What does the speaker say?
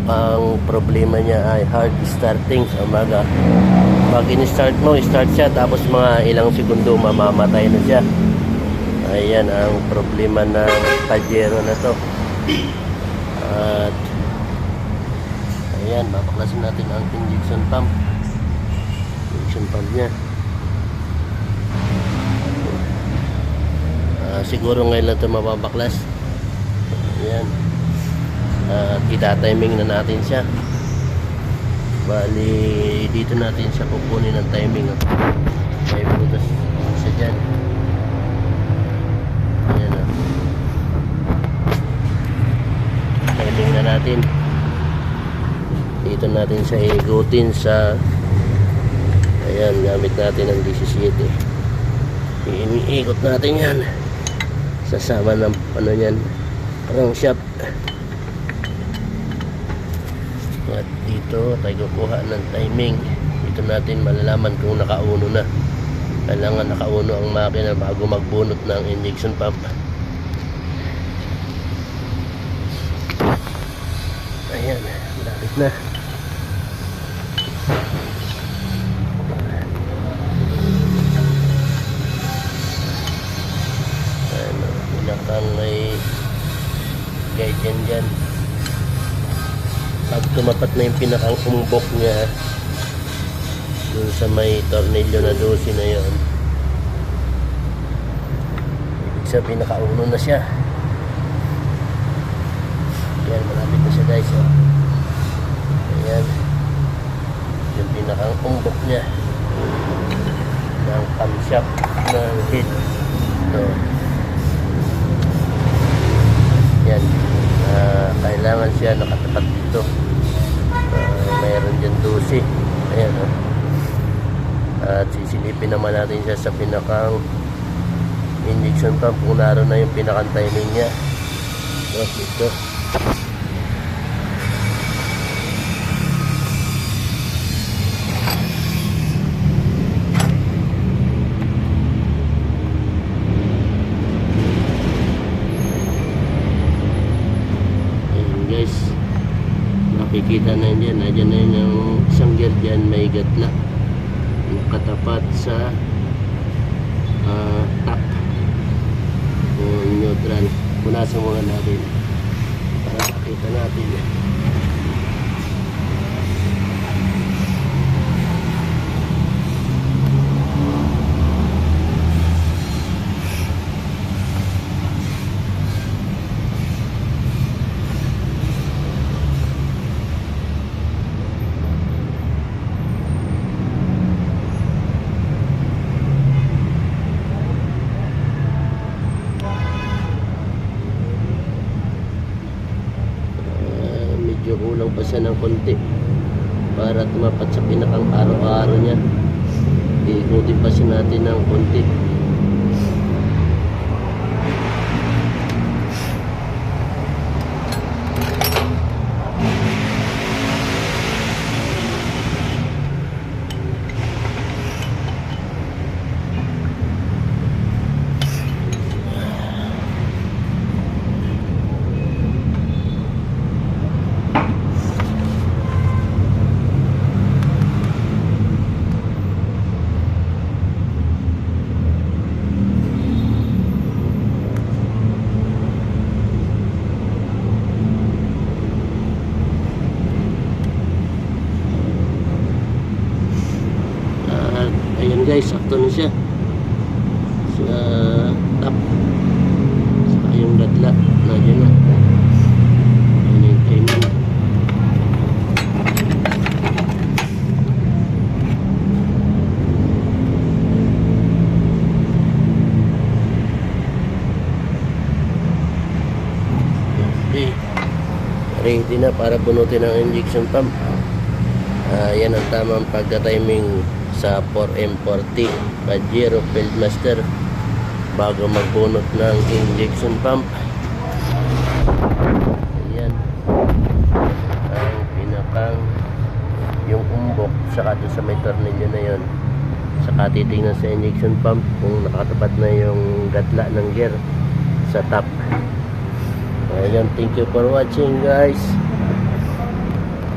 ang problema niya ay hard starting sa umaga. Pag in-start mo, start siya, tapos mga ilang segundo mamamatay na siya. Ayan ang problema ng Pajero na to. At ayan, babaklasin natin ang injection pump niya. Siguro ngayon lang ito mababaklas. Ayan. Kita-timing na natin siya. Bali, dito natin siya kukunin ng timing. May butas siya dyan. Ayan o. Timing na natin. Dito natin siya igutin sa, ayan, gamit natin ang 17. Iniikot natin yan. Sasama ng ano yan, crankshaft. At dito tayo kukuha ng timing. Dito natin malalaman kung nakauno na. Kailangan nakauno ang makina bago magbunot ng injection pump. Ayan, malapit na. Pinakang may guide dyan. Pag tumapat na yung pinakang umbok niya dun sa may tornilyo na 12 na yon, ibig sabihin nakauno na siya. Ayan, malapit na siya guys. Ayan, yung pinakang umbok niya ng camshaft ng head. Yan, kailangan siya nakatapat dito. Mayroon dyan 12. Ayan, at sisilipin naman natin siya sa pinakang injection pump kung naroon na yung pinakang timing niya. Dito. Nakikita na yun dyan. Nadyan na yun yung isang gear dyan. May gatla nakatapat sa top o neutral. Punasan muna natin para makita natin. Kulang pa siya ng konti para tumapat sa pinakang aro-aro niya. Iikutin pa siya natin ng konti. Ayan guys, sakto na siya sa top. Saka yung gatla nandiyan na. Ayan yung timing. Okay, ready na para bunutin ang injection pump. Yan ang tamang pagka-timing sa 4M40 Pajero Fieldmaster bago magbunot ng injection pump. Ayan ang pinakang yung umbok, saka doon sa may tornilyo na yon, saka titingnan sa injection pump kung nakatapat na yung gatla ng gear sa top. Ayan, thank you for watching guys.